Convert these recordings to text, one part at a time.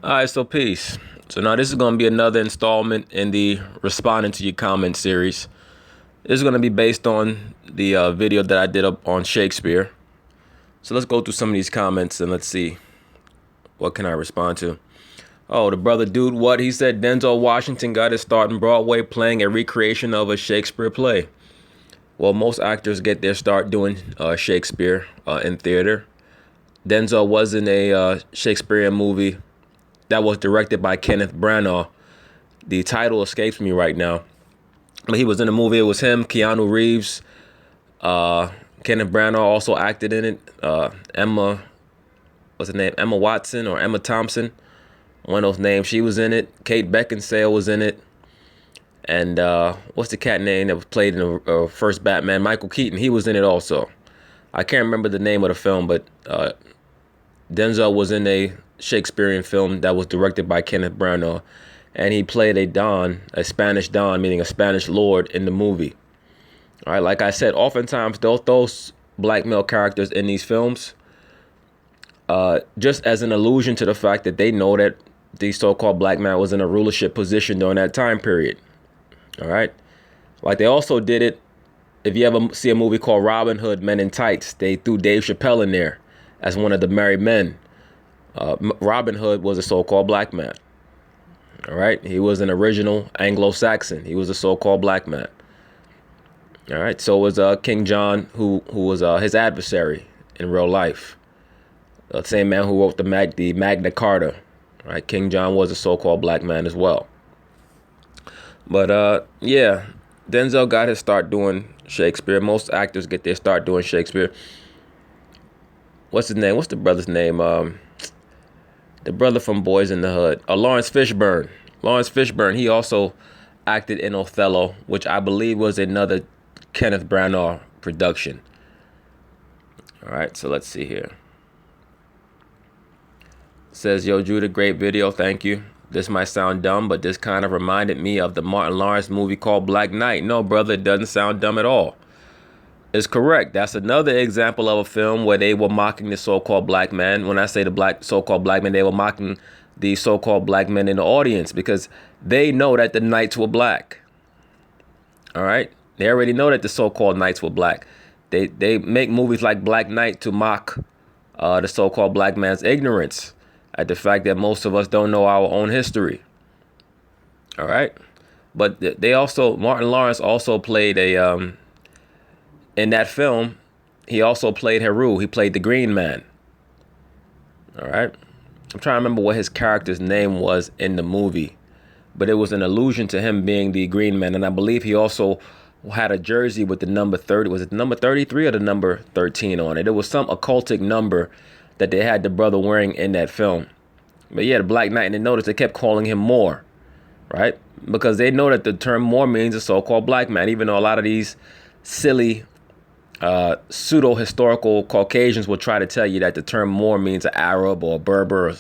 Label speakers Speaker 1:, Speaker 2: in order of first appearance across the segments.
Speaker 1: All right, so peace. So now this is going to be another installment in the responding to your comment series. This is going to be based on the video that I did up on Shakespeare. So let's go through some of these comments and let's see what can I respond to. Oh, the brother dude, what he said? Denzel Washington got his start in Broadway playing a recreation of a Shakespeare play. Well, most actors get their start doing Shakespeare in theater. Denzel was in a Shakespearean movie that was directed by Kenneth Branagh. The title escapes me right now, but he was in the movie. It was him, Keanu Reeves, Kenneth Branagh also acted in it. Emma, what's her name? Emma Watson or Emma Thompson, one of those names. She was in it. Kate Beckinsale was in it, and what's the cat name that was played in the first Batman? Michael Keaton. He was in it also. I can't remember the name of the film, but Denzel was in a Shakespearean film that was directed by Kenneth Branagh, and he played a Don, a Spanish Don, meaning a Spanish lord in the movie. All right, like I said, oftentimes those black male characters in these films, just as an allusion to the fact that they know that the so-called black man was in a rulership position during that time period. All right, like they also did it. If you ever see a movie called Robin Hood, Men in Tights, they threw Dave Chappelle in there as one of the merry men. Robin Hood was a so-called black man. All right, he was an original Anglo-saxon. He was a so-called black man. All right, so was King John, who was his adversary in real life. The same man who wrote the Magna Carta. All right, King John was a so-called black man as well. But yeah, Denzel got his start doing Shakespeare. Most actors get their start doing Shakespeare. What's his name? What's the brother's name? The brother from Boys in the Hood. Lawrence Fishburne. Lawrence Fishburne, he also acted in Othello, which I believe was another Kenneth Branagh production. All right, so let's see here. It says, yo, Judah, great video, thank you. This might sound dumb, but this kind of reminded me of the Martin Lawrence movie called Black Knight. No, brother, it doesn't sound dumb at all. It's correct. That's another example of a film where they were mocking the so-called black man. When I say the so-called black man, they were mocking the so-called black men in the audience because they know that the knights were black. All right? They already know that the so-called knights were black. They make movies like Black Knight to mock the so-called black man's ignorance at the fact that most of us don't know our own history. All right? But Martin Lawrence also played in that film, he also played Heru. He played the Green Man. All right. I'm trying to remember what his character's name was in the movie, but it was an allusion to him being the Green Man. And I believe he also had a jersey with the number 30. Was it the number 33 or the number 13 on it? It was some occultic number that they had the brother wearing in that film. But yeah, the Black Knight, and they noticed they kept calling him Moor, right? Because they know that the term Moor means a so-called black man, even though a lot of these silly pseudo-historical Caucasians will try to tell you that the term Moor means an Arab or a Berber or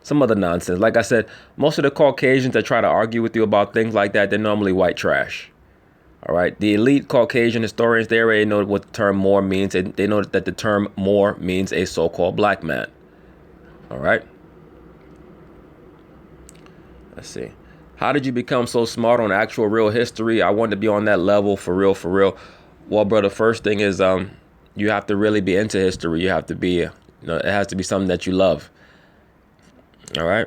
Speaker 1: some other nonsense. Like I said, most of the Caucasians that try to argue with you about things like that, they're normally white trash. All right. The elite Caucasian historians, they already know what the term Moor means. They know that the term Moor means a so-called black man. All right. Let's see. How did you become so smart on actual real history? I wanted to be on that level for real, for real. Well, brother, first thing is you have to really be into history. You have to be, it has to be something that you love. All right.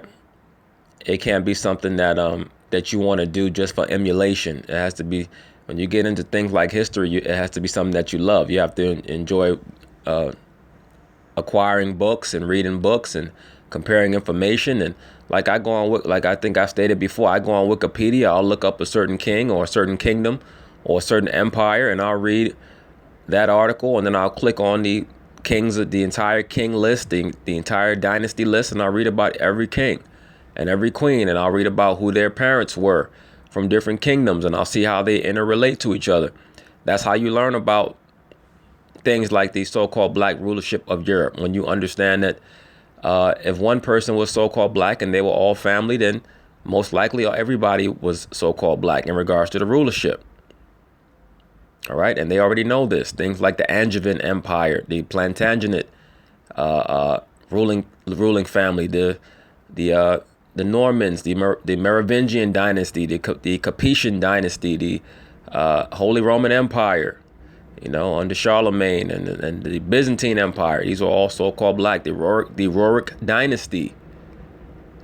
Speaker 1: It can't be something that you want to do just for emulation. It has to be, when you get into things like history, it has to be something that you love. You have to enjoy acquiring books and reading books and comparing information. And like I think I stated before, I go on Wikipedia, I'll look up a certain king or a certain kingdom or a certain empire, and I'll read that article, and then I'll click on the kings, the entire king list, the entire dynasty list, and I'll read about every king and every queen, and I'll read about who their parents were from different kingdoms, and I'll see how they interrelate to each other. That's how you learn about things like the so-called black rulership of Europe. When you understand that if one person was so-called black and they were all family, then most likely everybody was so-called black in regards to the rulership. All right, and they already know this. Things like the Angevin Empire, the Plantagenet ruling family, the the Normans, the Merovingian dynasty, the Capetian dynasty, the Holy Roman Empire, under Charlemagne, and the Byzantine Empire. These are all so-called black. The Rurik dynasty.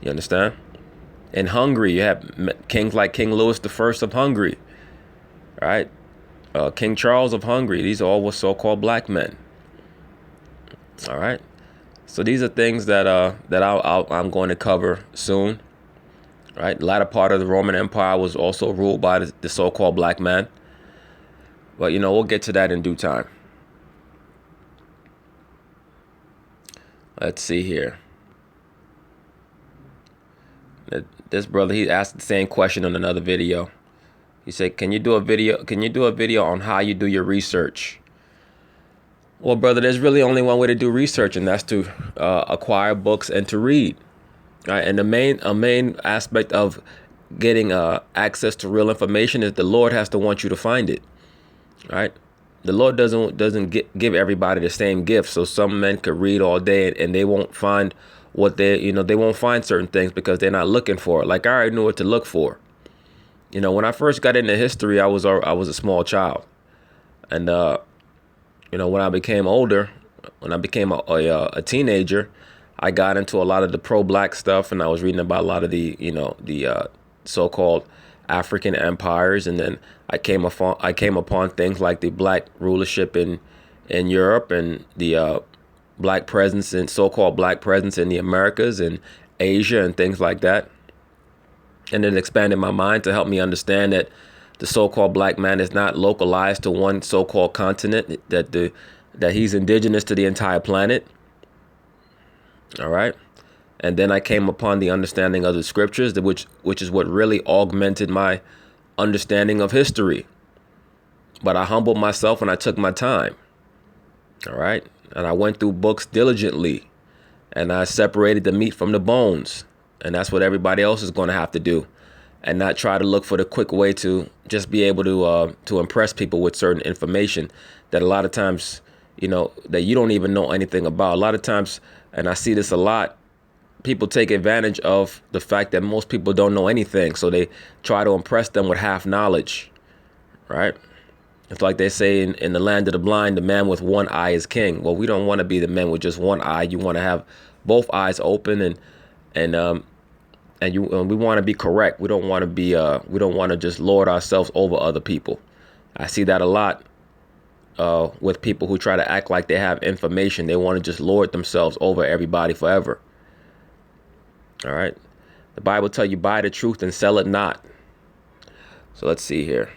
Speaker 1: You understand? In Hungary, you have kings like King Louis the First of Hungary, right? King Charles of Hungary. These all were so-called black men. All right. So these are things that I'm going to cover soon. Right. The latter part of the Roman Empire was also ruled by the so-called black man. But we'll get to that in due time. Let's see here. This brother, he asked the same question on another video. He said, "Can you do a video on how you do your research?" Well, brother, there's really only one way to do research, and that's to acquire books and to read. Right? And a main aspect of getting access to real information is the Lord has to want you to find it. Right? The Lord doesn't give everybody the same gift. So some men could read all day and they won't find what they won't find certain things because they're not looking for it. Like I already knew what to look for. When I first got into history, I was a small child, and when I became older, when I became a teenager, I got into a lot of the pro-black stuff, and I was reading about a lot of the so-called African empires, and then I came upon things like the black rulership in Europe and the black presence and so-called black presence in the Americas and Asia and things like that. And it expanded my mind to help me understand that the so-called black man is not localized to one so-called continent, that he's indigenous to the entire planet. All right. And then I came upon the understanding of the scriptures, which is what really augmented my understanding of history. But I humbled myself and I took my time. All right. And I went through books diligently, and I separated the meat from the bones. And that's what everybody else is going to have to do, and not try to look for the quick way to just be able to impress people with certain information that a lot of times, that you don't even know anything about. A lot of times, and I see this a lot, people take advantage of the fact that most people don't know anything. So they try to impress them with half knowledge, right? It's like they say in the land of the blind, the man with one eye is king. Well, we don't want to be the men with just one eye. You want to have both eyes open, and we want to be correct. We don't want to just lord ourselves over other people. I see that a lot with people who try to act like they have information. They want to just lord themselves over everybody forever. All right. The Bible tells you, buy the truth and sell it not. So let's see here.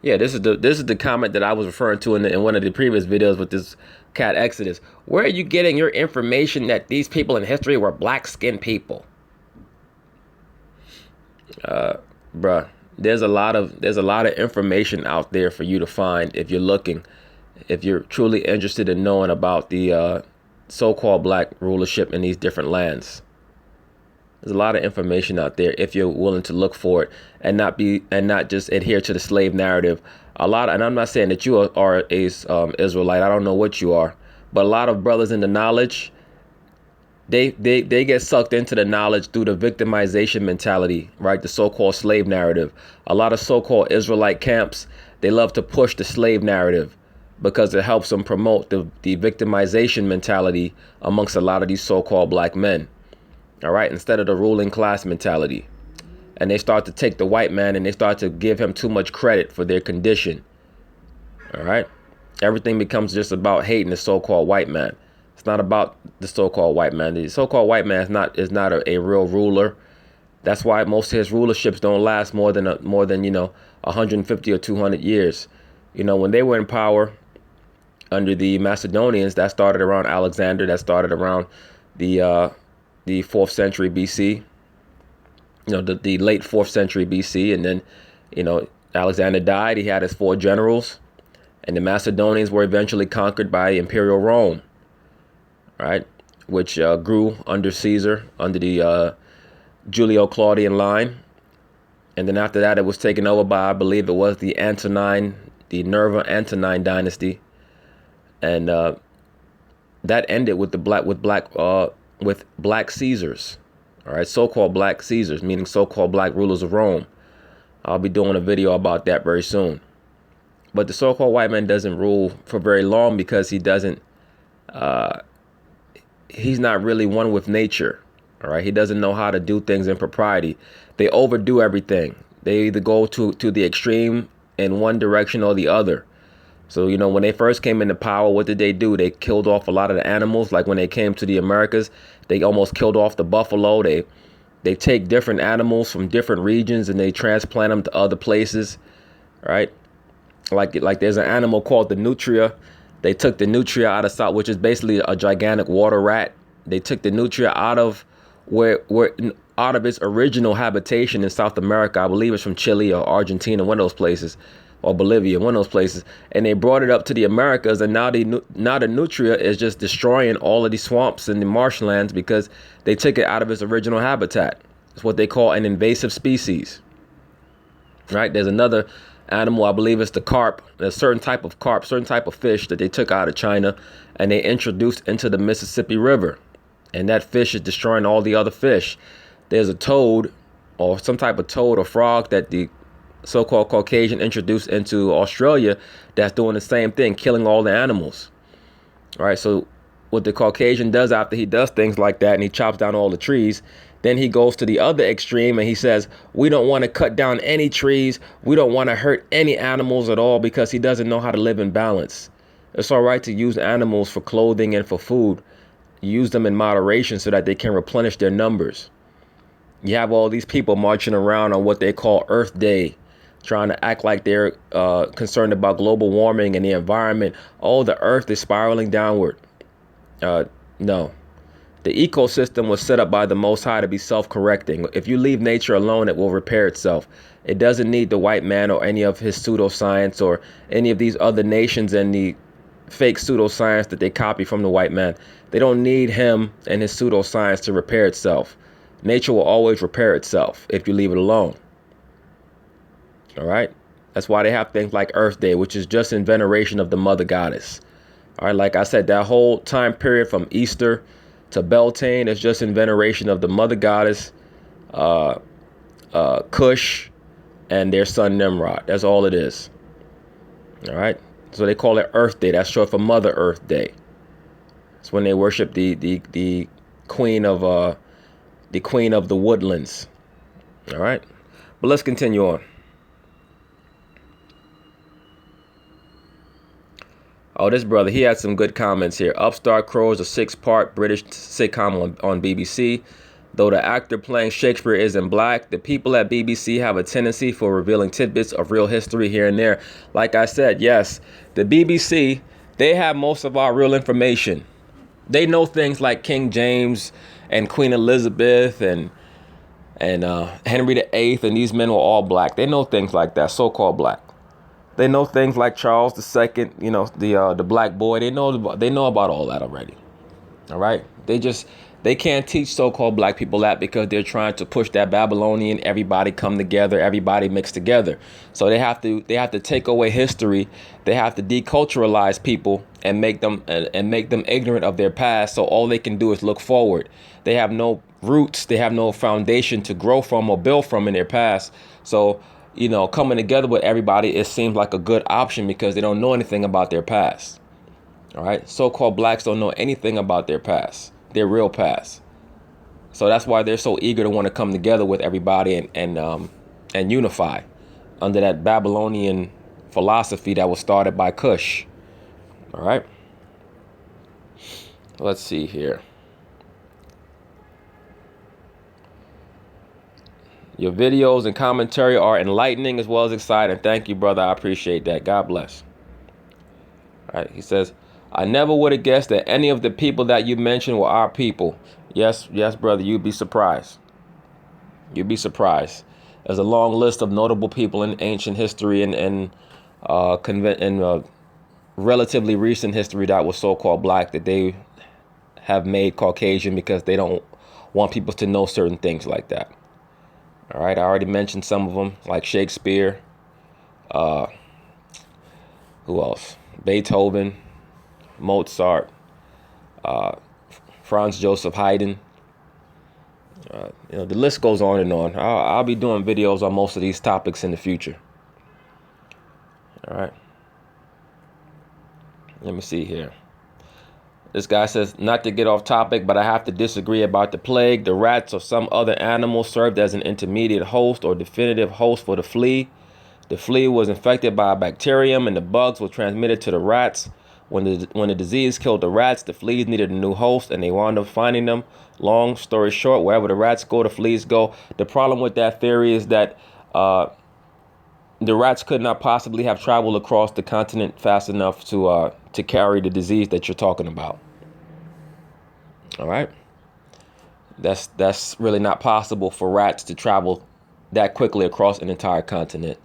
Speaker 1: Yeah, this is the comment that I was referring to in one of the previous videos with this cat Exodus. Where are you getting your information that these people in history were black-skinned people? Bruh, there's a lot of information out there for you to find if you're looking, if you're truly interested in knowing about the so-called black rulership in these different lands. There's a lot of information out there if you're willing to look for it and not just adhere to the slave narrative. And I'm not saying that you are a Israelite. I don't know what you are, but a lot of brothers in the knowledge, they get sucked into the knowledge through the victimization mentality, right? The so-called slave narrative. A lot of so-called Israelite camps, they love to push the slave narrative because it helps them promote the victimization mentality amongst a lot of these so-called black men. All right, instead of the ruling class mentality. And they start to take the white man and they start to give him too much credit for their condition. All right. Everything becomes just about hating the so-called white man. It's not about the so-called white man. The so-called white man is not a real ruler. That's why most of his rulerships don't last more than 150 or 200 years. When they were in power under the Macedonians, that started around Alexander, that started around the 4th century BC, the late 4th century BC. And then, Alexander died. He had his 4 generals, and the Macedonians were eventually conquered by Imperial Rome, right? Which grew under Caesar, under the Julio-Claudian line. And then after that, it was taken over by, I believe it was the Nerva Antonine dynasty. And that ended with with black Caesars. All right, so-called black Caesars, meaning so-called black rulers of Rome. I'll be doing a video about that very soon. But the so-called white man doesn't rule for very long because he's not really one with nature. All right, he doesn't know how to do things in propriety. They overdo everything. They either go to the extreme in one direction or the other. So, when they first came into power, what did they do? They killed off a lot of the animals. Like when they came to the Americas, they almost killed off the buffalo. They take different animals from different regions and they transplant them to other places, right? Like there's an animal called the nutria. They took the nutria out of South, which is basically a gigantic water rat. They took the nutria out of out of its original habitation in South America. I believe it's from Chile or Argentina, one of those places, or Bolivia, one of those places. And they brought it up to the Americas, and now the nutria is just destroying all of these swamps and the marshlands because they took it out of its original habitat. It's what they call an invasive species. Right? There's another animal, I believe it's the carp. There's a certain type of carp, certain type of fish that they took out of China and they introduced into the Mississippi River. And that fish is destroying all the other fish. There's a toad or some type of toad or frog that the so-called Caucasian introduced into Australia that's doing the same thing, killing all the animals. All right, so what the Caucasian does after he does things like that and he chops down all the trees, then he goes to the other extreme and he says, we don't want to cut down any trees. We don't want to hurt any animals at all because he doesn't know how to live in balance. It's all right to use animals for clothing and for food. Use them in moderation so that they can replenish their numbers. You have all these people marching around on what they call Earth Day, trying to act like they're concerned about global warming and the environment. Oh, the earth is spiraling downward. No. The ecosystem was set up by the Most High to be self-correcting. If you leave nature alone, it will repair itself. It doesn't need the white man or any of his pseudoscience or any of these other nations and the fake pseudoscience that they copy from the white man. They don't need him and his pseudoscience to repair itself. Nature will always repair itself if you leave it alone. All right. That's why they have things like Earth Day, which is just in veneration of the mother goddess. All right. Like I said, that whole time period from Easter to Beltane is just in veneration of the mother goddess, Cush, and their son Nimrod. That's all it is. All right. So they call it Earth Day. That's short for Mother Earth Day. It's when they worship the queen of the woodlands. All right. But let's continue on. Oh, this brother, he had some good comments here. Upstart Crow is a 6-part British sitcom on BBC. Though the actor playing Shakespeare isn't black, the people at BBC have a tendency for revealing tidbits of real history here and there. Like I said, yes, the BBC, they have most of our real information. They know things like King James and Queen Elizabeth and Henry VIII, and these men were all black. They know things like that, so-called black. They know things like Charles II, the black boy. They know about all that already. All right. They can't teach so-called black people that because they're trying to push that Babylonian everybody come together, everybody mix together. So they have to take away history. They have to deculturalize people and make them ignorant of their past. So all they can do is look forward. They have no roots. They have no foundation to grow from or build from in their past. So coming together with everybody, it seems like a good option because they don't know anything about their past. All right. So-called blacks don't know anything about their past, their real past. So that's why they're so eager to want to come together with everybody and unify under that Babylonian philosophy that was started by Cush. All right. Let's see here. Your videos and commentary are enlightening as well as exciting. Thank you, brother. I appreciate that. God bless. All right. He says, I never would have guessed that any of the people that you mentioned were our people. Yes, brother. You'd be surprised. You'd be surprised. There's a long list of notable people in ancient history and relatively recent history that was so-called black that they have made Caucasian because they don't want people to know certain things like that. All right, I already mentioned some of them, like Shakespeare. Who else? Beethoven, Mozart, Franz Joseph Haydn. The list goes on and on. I'll be doing videos on most of these topics in the future. All right. Let me see here. This guy says, not to get off topic, but I have to disagree about the plague. The rats or some other animal served as an intermediate host or definitive host for the flea. The flea was infected by a bacterium and the bugs were transmitted to the rats. When the disease killed the rats, the fleas needed a new host and they wound up finding them. Long story short, wherever the rats go, the fleas go. The problem with that theory is that the rats could not possibly have traveled across the continent fast enough to carry the disease that you're talking about. All right. That's really not possible for rats to travel that quickly across an entire continent.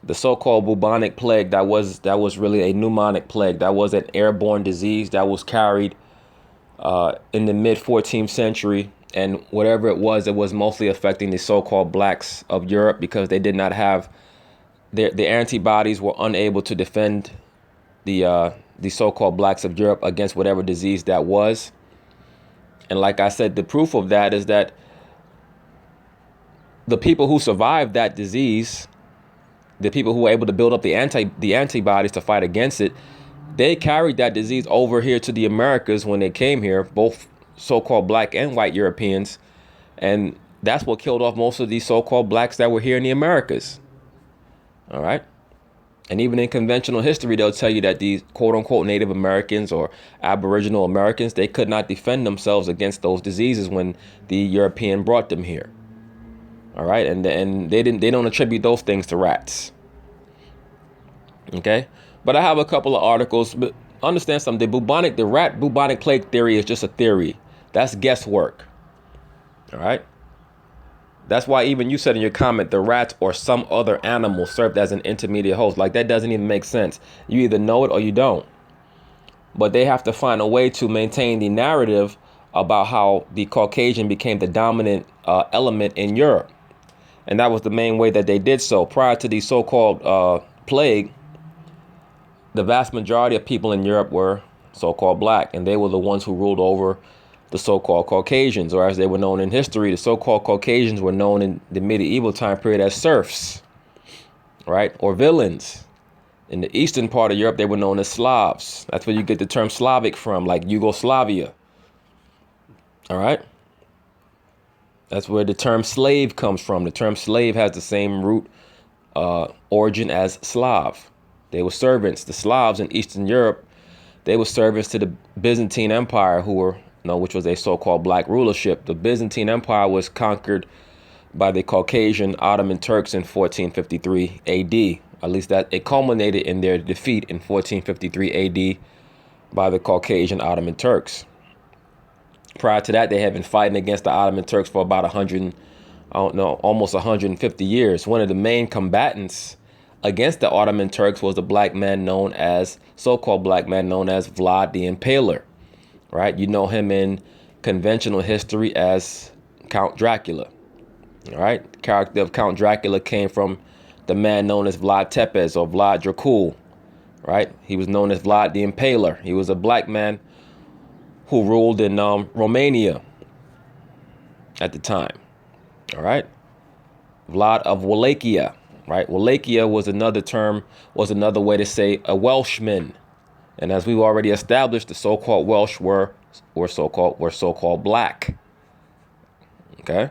Speaker 1: The so-called bubonic plague, that was really a pneumonic plague. That was an airborne disease that was carried in the mid 14th century. And whatever it was mostly affecting the so-called blacks of Europe because they did not have the antibodies were unable to defend the so-called blacks of Europe against whatever disease that was. And like I said, the proof of that is that the people who survived that disease, the people who were able to build up the antibodies to fight against it, they carried that disease over here to the Americas when they came here, both so-called black and white Europeans. And that's what killed off most of these so-called blacks that were here in the Americas. All right. And even in conventional history, they'll tell you that these quote unquote Native Americans or Aboriginal Americans, they could not defend themselves against those diseases when the European brought them here. All right. And they don't attribute those things to rats. OK, but I have a couple of articles. But understand something. The rat bubonic plague theory is just a theory. That's guesswork. All right. That's why even you said in your comment, the rats or some other animal served as an intermediate host. Like that doesn't even make sense. You either know it or you don't. But they have to find a way to maintain the narrative about how the Caucasian became the dominant element in Europe. And that was the main way that they did so. Prior to the so-called plague, the vast majority of people in Europe were so-called black, and they were the ones who ruled over the so-called Caucasians, or as they were known in history, the so-called Caucasians were known in the medieval time period as serfs, right, or villains. In the eastern part of Europe, they were known as Slavs. That's where you get the term Slavic from, like Yugoslavia. All right. That's where the term slave comes from. The term slave has the same root origin as Slav. They were servants. The Slavs in Eastern Europe, they were servants to the Byzantine Empire, which was a so-called black rulership. The Byzantine Empire was conquered by the Caucasian Ottoman Turks in 1453 AD. At least that it culminated in their defeat in 1453 AD by the Caucasian Ottoman Turks. Prior to that, they had been fighting against the Ottoman Turks for about almost 150 years. One of the main combatants against the Ottoman Turks was a so-called black man known as Vlad the Impaler. Right, you know him in conventional history as Count Dracula. All right, the character of Count Dracula came from the man known as Vlad Tepes or Vlad Dracul. Right, he was known as Vlad the Impaler. He was a black man who ruled in Romania at the time. All right, Vlad of Wallachia. Right, Wallachia was another way to say a Welshman. And as we've already established, the so-called Welsh were so-called black. Okay,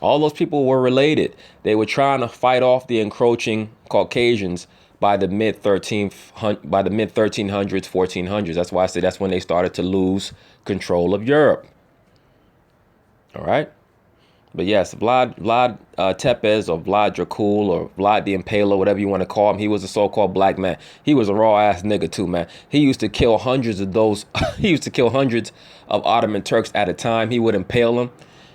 Speaker 1: all those people were related. They were trying to fight off the encroaching Caucasians by the mid 1300s, 1400s. That's why I say that's when they started to lose control of Europe. All right. But yes, Vlad Tepes or Vlad Dracul or Vlad the Impaler, whatever you want to call him, he was a so-called black man. He was a raw ass nigga too, man. He used to kill hundreds of Ottoman Turks at a time. He would impale them,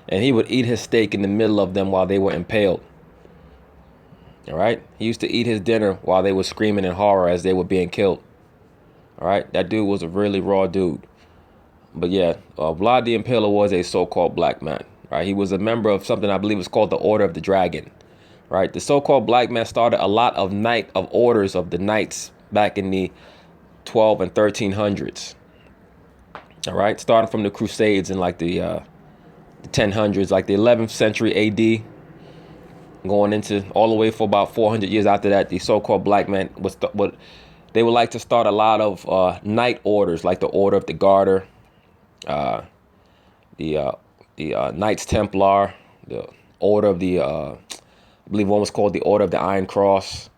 Speaker 1: and he would eat his steak in the middle of them while they were impaled. All right. He used to eat his dinner while they were screaming in horror as they were being killed. All right. That dude was a really raw dude. But yeah, Vlad the Impaler was a so-called black man. Right, he was a member of something I believe was called the Order of the Dragon. Right, the so-called black man started a lot of orders of the knights back in the 12 and 1300s. All right, starting from the Crusades in like the 1000s, like the 11th century AD, going into all the way for about 400 years after that, the so-called black man was what they would like to start a lot of knight orders, like the Order of the Garter, uh, the Knights Templar, the Order of the I believe one was called the Order of the Iron Cross,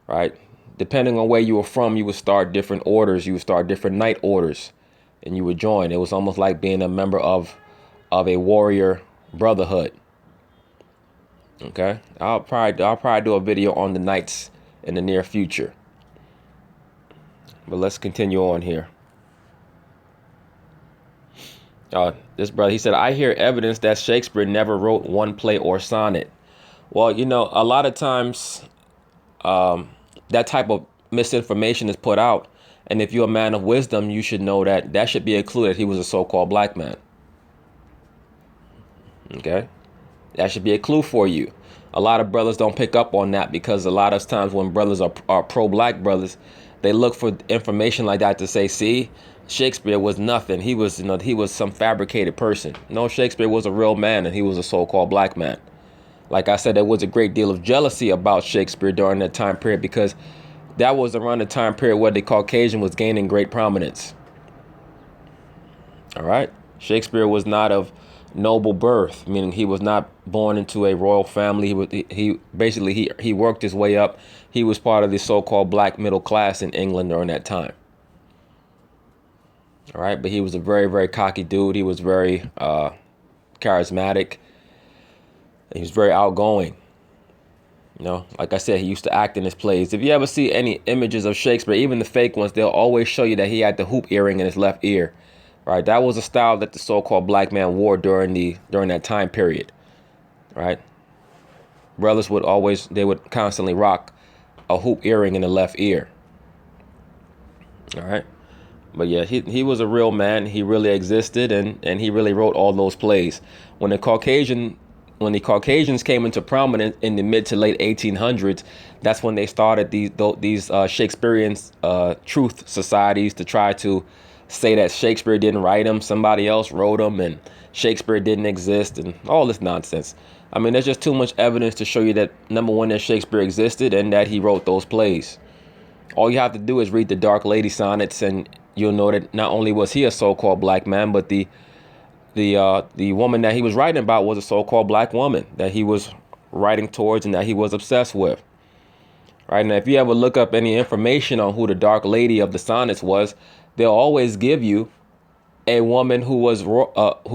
Speaker 1: right? Depending on where you were from, you would start different orders. You would start different knight orders, and you would join. It was almost like being a member of a warrior brotherhood. Okay, I'll probably do a video on the knights in the near future. But let's continue on here. This brother, he said, I hear evidence that Shakespeare never wrote one play or sonnet. Well, you know, a lot of times that type of misinformation is put out. And if you're a man of wisdom, you should know that that should be a clue that he was a so-called black man. Okay, that should be a clue for you. A lot of brothers don't pick up on that because a lot of times when brothers are pro-black brothers, they look for information like that to say, see, Shakespeare was nothing. He was, you know, he was some fabricated person. No, Shakespeare was a real man, and he was a so-called black man. Like I said, there was a great deal of jealousy about Shakespeare during that time period because that was around the time period where the Caucasian was gaining great prominence. All right. Shakespeare was not of noble birth, meaning he was not born into a royal family. He basically worked his way up. He was part of the so-called black middle class in England during that time. All right. But he was a very, very cocky dude. He was very charismatic. He was very outgoing. You know, like I said, he used to act in his plays. If you ever see any images of Shakespeare, even the fake ones, they'll always show you that he had the hoop earring in his left ear. Right. That was a style that the so-called black man wore during that time period. Right. Brothers they would constantly rock a hoop earring in the left ear. All right. But yeah, he was a real man. He really existed, and he really wrote all those plays. When the Caucasians came into prominence in the mid to late 1800s, that's when they started these Shakespearean truth societies to try to say that Shakespeare didn't write them, somebody else wrote them, and Shakespeare didn't exist, and all this nonsense. I mean, there's just too much evidence to show you that, number one, that Shakespeare existed and that he wrote those plays. All you have to do is read the Dark Lady sonnets, and you'll know that not only was he a so-called black man, but the woman that he was writing about was a so-called black woman that he was writing towards and that he was obsessed with. Right. Now, if you ever look up any information on who the Dark Lady of the sonnets was, they'll always give you a woman who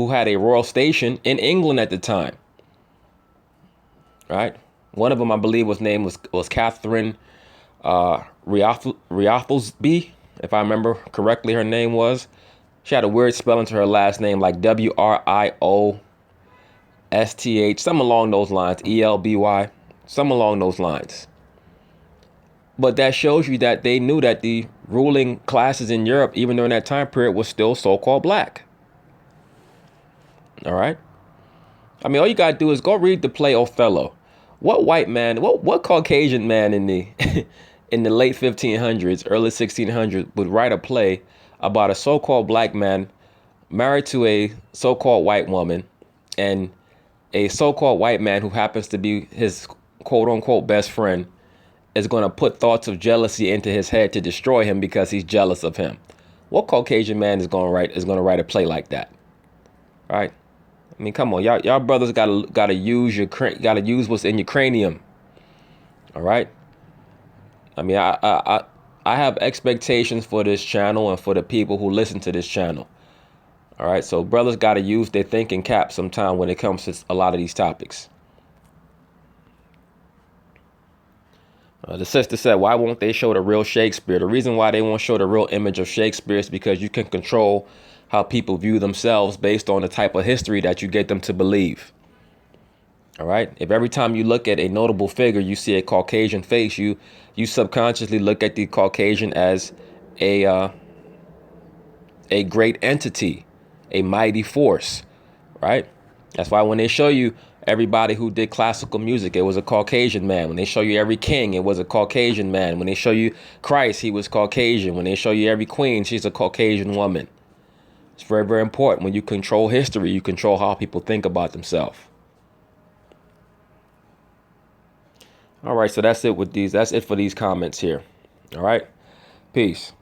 Speaker 1: had a royal station in England at the time. Right. One of them, I believe, was Catherine Riothlesby, if I remember correctly. Her name was. She had a weird spelling to her last name, like Wriosth, something along those lines, Elby, something along those lines. But that shows you that they knew that the ruling classes in Europe, even during that time period, was still so-called black. All right. I mean, all you got to do is go read the play Othello. What white man, what Caucasian man in the in the late 1500s, early 1600s would write a play about a so-called black man married to a so-called white woman, and a so-called white man who happens to be his quote-unquote best friend is going to put thoughts of jealousy into his head to destroy him because he's jealous of him? What Caucasian man is going to write a play like that? Right? I mean, come on, y'all brothers gotta use what's in your cranium. All right. I mean, I have expectations for this channel and for the people who listen to this channel. All right. So brothers got to use their thinking cap sometime when it comes to a lot of these topics. The sister said, why won't they show the real Shakespeare? The reason why they won't show the real image of Shakespeare is because you can control how people view themselves based on the type of history that you get them to believe. All right. If every time you look at a notable figure, you see a Caucasian face, you subconsciously look at the Caucasian as a great entity, a mighty force. Right. That's why when they show you everybody who did classical music, it was a Caucasian man. When they show you every king, it was a Caucasian man. When they show you Christ, he was Caucasian. When they show you every queen, she's a Caucasian woman. It's very, very important. When you control history, you control how people think about themselves. All right, so that's it with these. That's it for these comments here. All right, peace.